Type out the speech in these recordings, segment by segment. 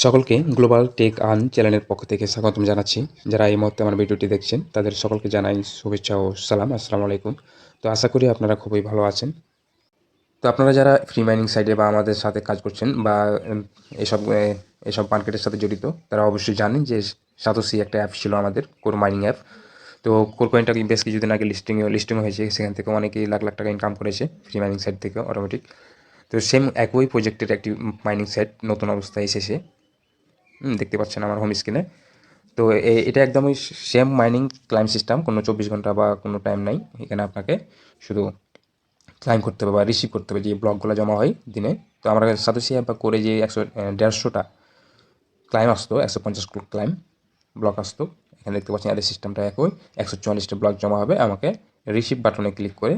সকলকে global take earn চ্যানেলের পক্ষ থেকে স্বাগতম জানাচ্ছি। যারা এই মুহূর্তে আমার ভিডিওটি দেখছেন তাদের সকলকে জানাই শুভেচ্ছা ও সালাম। আসসালামু আলাইকুম। তো আশা করি আপনারা খুবই ভালো আছেন। তো আপনারা যারা ফ্রি মাইনিং সাইটে বা আমাদের সাথে কাজ করছেন বা এসব এসব মার্কেটের সাথে জড়িত, তারা অবশ্যই জানেন যে সাতোশি একটা অ্যাপ ছিল আমাদের কোর মাইনিং অ্যাপ। তো কোর কয়েনটা বেশ কিছুদিন আগে লিস্টিং হয়েছে, সেখান থেকে অনেকেই লাখ লাখ টাকা ইনকাম করেছে ফ্রি মাইনিং সাইট থেকে অটোমেটিক। তো সেম একই প্রজেক্টের একটি মাইনিং সাইট নতুন অবস্থায় এসেছে, দেখতে পাচ্ছেন আমার হোম স্ক্রিনে। তো এটা একদমই সেম মাইনিং ক্লাইম সিস্টেম, কোনো 24 ঘন্টা বা কোনো টাইম নাই। এখানে আপনাকে শুধু ক্লাইম করতে হবে বা রিসিভ করতে হবে যে ব্লকগুলো জমা হয় দিনে। তো আমরা সাতোশি অ্যাপ করে যে 150টা ক্লাইম আসতো, 150 ক্লাইম ব্লক আসতো। এখানে দেখতে পাচ্ছেন এদের সিস্টেমটা একই, 144টা ব্লক জমা হবে। আমাকে রিসিভ বাটনে ক্লিক করে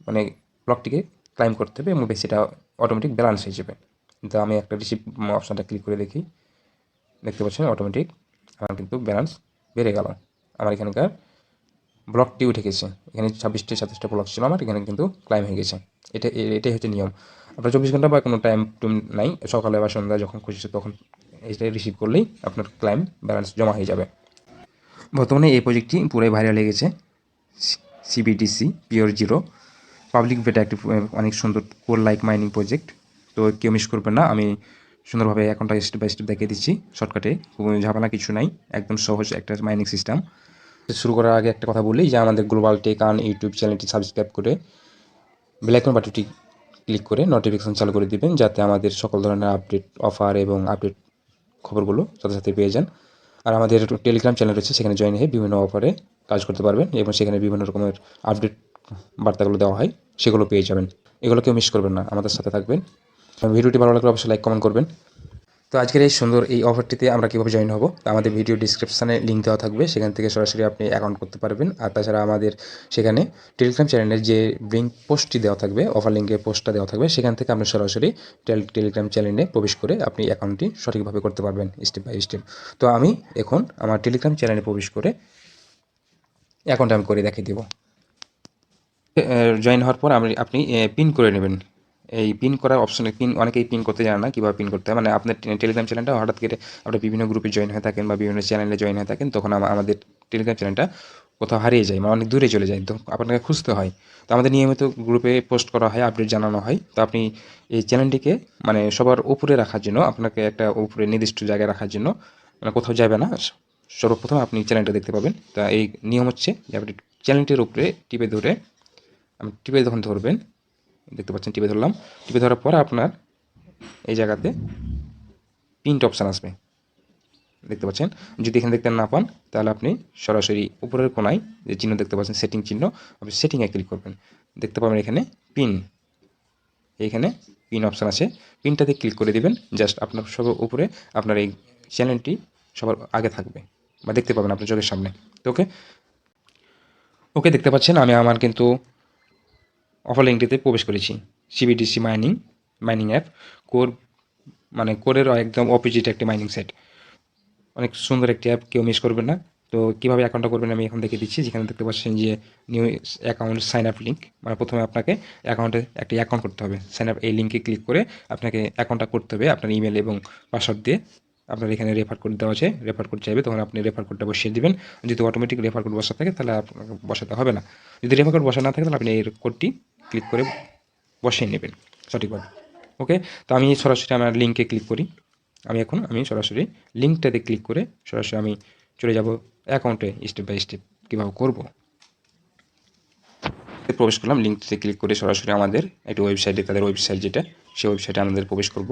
মানে ব্লকটিকে ক্লাইম করতে হবে এবং সেটা অটোমেটিক ব্যালেন্স হয়ে যাবে। কিন্তু আমি একটা রিসিভ অপশানটা ক্লিক করে দেখি, দেখতে পাচ্ছেন অটোমেটিক আমার কিন্তু ব্যালেন্স বেড়ে গেল। আমার এখানকার ব্লকটি উঠে গেছে। এখানে 26টা ব্লক ছিল আমার, এখানে কিন্তু ক্লাইম হয়ে গেছে। এটাই হচ্ছে নিয়ম। আপনার 24 ঘন্টা বা কোনো টাইম টুম নাই, সকালে বা সন্ধ্যা যখন খুশি তখন এইটাই রিসিভ করলেই আপনার ক্লাইম ব্যালেন্স জমা হয়ে যাবে। বর্তমানে এই প্রজেক্টটি পুরোই ভাইরাল হয়ে গেছে। সিবিডিসি পিওর জিরো পাবলিক বেটা একটি অনেক সুন্দর কোর লাইক মাইনিং প্রজেক্ট। তো কেউ মিস করবেন না, আমি সুন্দরভাবে এখনটা স্টেপ বাই স্টেপ দেখিয়ে দিচ্ছি শর্টকাটে, কোনো ঝামেলা কিছু নাই, একদম সহজ একটা মাইনিং সিস্টেম। শুরু করার আগে একটা কথা বলি যে আমাদের গ্লোবাল টেক আর্ন ইউটিউব চ্যানেলটি সাবস্ক্রাইব করে বেল আইকন বাটনটি ক্লিক করে নোটিফিকেশন চালু করে দিবেন, যাতে আমাদের সকল ধরনের আপডেট, অফার এবং আপডেট খবরগুলো সাথে সাথে পেয়ে যান। আর আমাদের টেলিগ্রাম চ্যানেল রয়েছে, সেখানে জয়েন হয়ে বিভিন্ন অফারে কাজ করতে পারবেন এবং সেখানে বিভিন্ন রকমের আপডেট বার্তাগুলো দেওয়া হয়, সেগুলো পেয়ে যাবেন। এগুলো কেউ মিস করবেন না, আমাদের সাথে থাকবেন। ভিডিওটি ভালো লাগলে অবশ্যই লাইক কমেন্ট করবেন। তো আজকের এই সুন্দর এই অফারটিতে আমরা কীভাবে জয়েন হব, আমাদের ভিডিও ডিসক্রিপশানে লিঙ্ক দেওয়া থাকবে, সেখান থেকে সরাসরি আপনি অ্যাকাউন্ট করতে পারবেন। আর তাছাড়া আমাদের সেখানে টেলিগ্রাম চ্যানেলের যে লিঙ্ক পোস্টটি দেওয়া থাকবে, অফার লিঙ্কের পোস্টটা দেওয়া থাকবে, সেখান থেকে আপনি সরাসরি টেলিগ্রাম চ্যানেলে প্রবেশ করে আপনি অ্যাকাউন্টটি সঠিকভাবে করতে পারবেন স্টেপ বাই স্টেপ। তো আমি এখন আমার টেলিগ্রাম চ্যানেলে প্রবেশ করে অ্যাকাউন্ট আমি করে দেখিয়ে দেবো। জয়েন হওয়ার পর আপনি পিন করে নেবেন। এই পিন করার অপশনে অনেকেই পিন করতে জানে না, কীভাবে পিন করতে হয়। মানে আপনার টেলিগ্রাম চ্যানেলটা হঠাৎ করে আপনি বিভিন্ন গ্রুপে জয়েন হয়ে থাকেন বা বিভিন্ন চ্যানেলে জয়েন হয়ে থাকেন, তখন আমাদের টেলিগ্রাম চ্যানেলটা কোথাও হারিয়ে যায়, মানে অনেক দূরে চলে যায়, তো আপনাকে খুঁজতে হয়। তো আমাদের নিয়মিত গ্রুপে পোস্ট করা হয়, আপডেট জানানো হয়। তো আপনি এই চ্যানেলটিকে মানে সবার উপরে রাখার জন্য, আপনাকে একটা উপরে নির্দিষ্ট জায়গায় রাখার জন্য, মানে কোথাও যাবে না, সর্বপ্রথম আপনি চ্যানেলটা দেখতে পাবেন। তা এই নিয়ম হচ্ছে যে আপনি চ্যানেলটির উপরে টিপে ধরে, আমি টিপে যখন ধরবেন, দেখতে পাচ্ছেন টিপে ধরলাম, টিপে ধরার পর আপনার এই জায়গাতে প্রিন্ট অপশান আসবে, দেখতে পাচ্ছেন। যদি এখানে দেখতে না পান তাহলে আপনি সরাসরি উপরের কোনায় যে চিহ্ন দেখতে পাচ্ছেন সেটিং চিহ্ন, আপনি সেটিংয়ে ক্লিক করবেন, দেখতে পাবেন এখানে পিন, এইখানে পিন অপশান আছে, পিনটাতে ক্লিক করে দিবেন। জাস্ট আপনার সব উপরে আপনার এই চ্যানেলটি সবার আগে থাকবে বা দেখতে পাবেন আপনার চোখের সামনে। তো ওকে দেখতে পাচ্ছেন আমি আমার কিন্তু অফার লিঙ্কটিতে প্রবেশ করেছি। সিবিডিসি মাইনিং অ্যাপ কোরের একদম অপোজিট একটি মাইনিং সাইট, অনেক সুন্দর একটি অ্যাপ, কেউ মিস করবেন না। তো কীভাবে অ্যাকাউন্টটা করবেন আমি এখন দেখিয়ে দিচ্ছি। যেখানে দেখতে পাচ্ছেন যে new account sign up link, মানে প্রথমে আপনাকে একটি অ্যাকাউন্ট করতে হবে। সাইন আপ এই লিঙ্কে ক্লিক করে আপনাকে অ্যাকাউন্টটা করতে হবে আপনার ইমেল এবং পাসওয়ার্ড দিয়ে। আপনার এখানে রেফার কোড দেওয়া আছে, রেফার কোড চাইবে, তখন আপনি রেফার কোডটা বসিয়ে দিবেন। যদি অটোমেটিক রেফার কোড বসা থাকে তাহলে আপনাকে বসাতে হবে না। যদি রেফার কোড বসা না থাকে তাহলে আপনি এই কোডটি ক্লিক করে বসিয়ে নেবেন সঠিকভাবে। ওকে, তো আমি সরাসরি আমার লিঙ্কে ক্লিক করি। আমি সরাসরি লিঙ্কটাতে ক্লিক করে সরাসরি আমি চলে যাব অ্যাকাউন্টে, স্টেপ বাই স্টেপ কীভাবে করব। প্রবেশ করলাম, লিঙ্কটিতে ক্লিক করে সরাসরি আমাদের একটি ওয়েবসাইটে, তাদের ওয়েবসাইট যেটা, সেই ওয়েবসাইটে আমাদের প্রবেশ করব।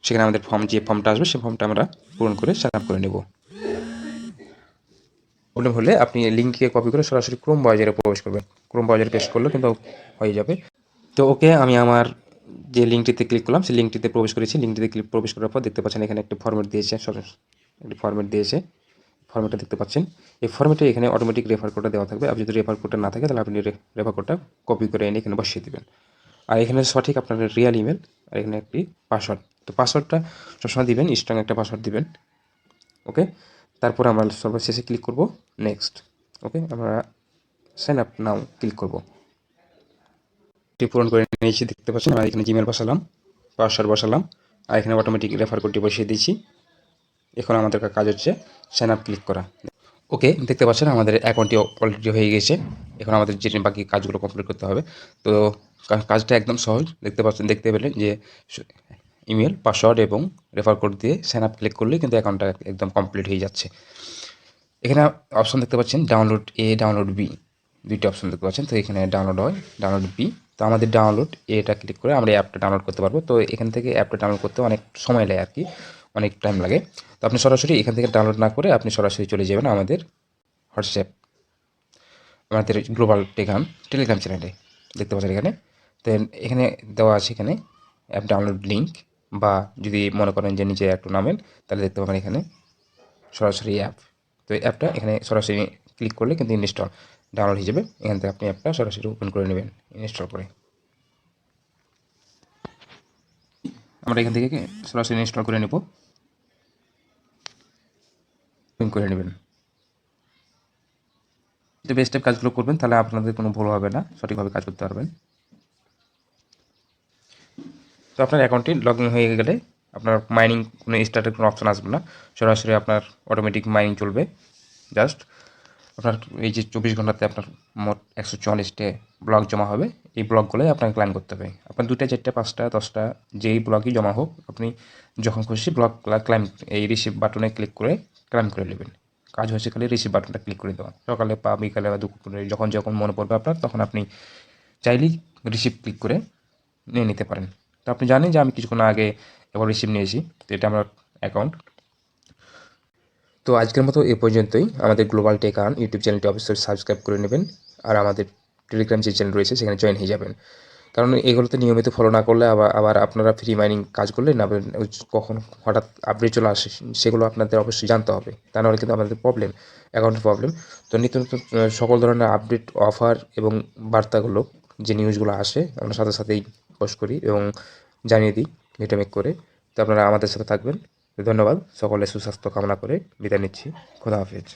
সেখানে আমাদের যে ফর্মটা আসবে সেই ফর্মটা আমরা পূরণ করে সাইন আপ করে নেব। প্রবলেম হলে আপনি লিঙ্ককে কপি করে সরাসরি ক্রোম ব্রাউজারে প্রবেশ করবেন, ক্রোম ব্রাউজারে পেস্ট করলে কিন্তু হয়ে যাবে। তো ওকে, আমি আমার যে লিঙ্কটিতে ক্লিক করলাম সেই লিঙ্কটিতে প্রবেশ করেছি। লিঙ্কটিতে প্রবেশ করার পর দেখতে পাচ্ছেন এখানে একটা ফরম্যাট দিয়েছে, ফরম্যাটটা দেখতে পাচ্ছেন। এই ফরম্যাটে এখানে অটোমেটিক রেফার কোডটা দেওয়া থাকবে। আপনি যদি রেফার কোডটা না থাকে তাহলে আপনি রেফার কোডটা কপি করে এনে এখানে বসিয়ে দেবেন। আর এখানে সঠিক আপনার রিয়েল ইমেল, আর এখানে একটি পাসওয়ার্ড। তো পাসওয়ার্ডটা সবসময় দিবেন, স্ট্রং একটা পাসওয়ার্ড দিবেন। ওকে, তারপর আমরা সর্বশেষে ক্লিক করব নেক্সট। ওকে, আমরা সাইন আপ নাও ক্লিক করব। পূরণ করে নিয়েছি, দেখতে পাচ্ছেন। আমরা এখানে জিমেল বসালাম, পাসওয়ার্ড বসালাম, আর এখানে অটোমেটিক রেফার কোডটি বসিয়ে দিয়েছি। এখন আমাদের কাজ হচ্ছে সাইন আপ ক্লিক করা। ওকে, দেখতে পাচ্ছেন আমাদের অ্যাকাউন্টটি অলরেডি হয়ে গেছে। এখন আমাদের যে বাকি কাজগুলো কমপ্লিট করতে হবে। তো কাজটা একদম সহজ। দেখতে পেলেন যে ইমেল, পাসওয়ার্ড এবং রেফার কোড দিয়ে সাইন আপ ক্লিক করলেই কিন্তু অ্যাকাউন্টটা একদম কমপ্লিট হয়ে যাচ্ছে। এখানে অপশন দেখতে পাচ্ছেন ডাউনলোড এ, ডাউনলোড বি, দুইটা অপশন দেখতে পাচ্ছেন। তো এখানে ডাউনলোড হয়, ডাউনলোড বি। তো আমাদের ডাউনলোড এটা ক্লিক করে আমরা অ্যাপটা ডাউনলোড করতে পারবো। তো এখান থেকে অ্যাপটা ডাউনলোড করতে অনেক সময় লাগে আর কি, অনেক টাইম লাগে। তো আপনি সরাসরি এখান থেকে ডাউনলোড না করে আপনি সরাসরি চলে যাবেন আমাদের হোয়াটসঅ্যাপ, আমাদের গ্লোবাল টেকআর্ন টেলিগ্রাম চ্যানেলে। দেখতে পাচ্ছেন এখানে। তো এখানে দেওয়া আছে এখানে অ্যাপ ডাউনলোড লিঙ্ক, বা যদি মনে করেন যে নিচে একটু নামেন তাহলে দেখতে পাবেন এখানে সরাসরি অ্যাপ। তো এই অ্যাপটা এখানে সরাসরি ক্লিক করলে কিন্তু ইনস্টল ডাউনলোড হয়ে যাবে। এখান থেকে আপনি অ্যাপটা সরাসরি ওপেন করে নেবেন ইনস্টল করে। আমরা এখান থেকে সরাসরি ইনস্টল করে নেব, ওপেন করে নেবেন। যে বেস্ট টাইপ কাজগুলো করবেন তাহলে আপনাদের কোনো ভুল হবে না, সঠিকভাবে কাজ করতে পারবেন। তো আপনার অ্যাকাউন্টটি লগ ইন হয়ে গেলে আপনার মাইনিং কোনো স্টার্টের কোনো অপশন আসবে না, সরাসরি আপনার অটোমেটিক মাইনিং চলবে। জাস্ট আপনার এই যে 24 ঘন্টাতে আপনার মোট 144টে ব্লক জমা হবে। এই ব্লকগুলোই আপনাকে ক্লাইম করতে হবে। আপনার 2টা 4টা 5টা 10টা যেই ব্লকই জমা হোক, আপনি যখন খুশি ব্লক ক্লাইম এই রিসিভ বাটনে ক্লিক করে ক্লাইম করে নেবেন। কাজ হচ্ছে খালি রিসিভ বাটনটা ক্লিক করে দেওয়া। সকালে বা বিকালে বা দুপুরে যখন যখন মনে পড়বে আপনার, তখন আপনি চাইলেই রিসিভ ক্লিক করে নিয়ে নিতে পারেন। তো আপনি জানেন যে আমি কিছুক্ষণ আগে এবার রিসিভ নিয়েছি, তো এটা আমার অ্যাকাউন্ট। তো আজকের মতো এ পর্যন্তই। আমাদের গ্লোবাল টেক আর্ন ইউটিউব চ্যানেলটি অবশ্যই সাবস্ক্রাইব করে নেবেন, আর আমাদের টেলিগ্রাম যে চ্যানেল রয়েছে সেখানে জয়েন হয়ে যাবেন। কারণ এগুলোতে নিয়মিত ফলো না করলে আবার আপনারা ফ্রি মাইনিং কাজ করলে না কখন হঠাৎ আপডেট চলে আসে, সেগুলো আপনাদের অবশ্যই জানতে হবে। তা নাহলে কিন্তু আমাদের প্রবলেম, অ্যাকাউন্টের প্রবলেম। তো নিত্য নতুন সকল ধরনের আপডেট, অফার এবং বার্তাগুলো, যে নিউজগুলো আসে আমরা সাথে সাথেই পোস্ট করি এবং জানিয়ে দিই ভিডিও মেক করে। তো আপনারা আমাদের সাথে থাকবেন। ধন্যবাদ। সকলের সুস্বাস্থ্য কামনা করে বিদায় নিচ্ছি। খোদা হাফেজ।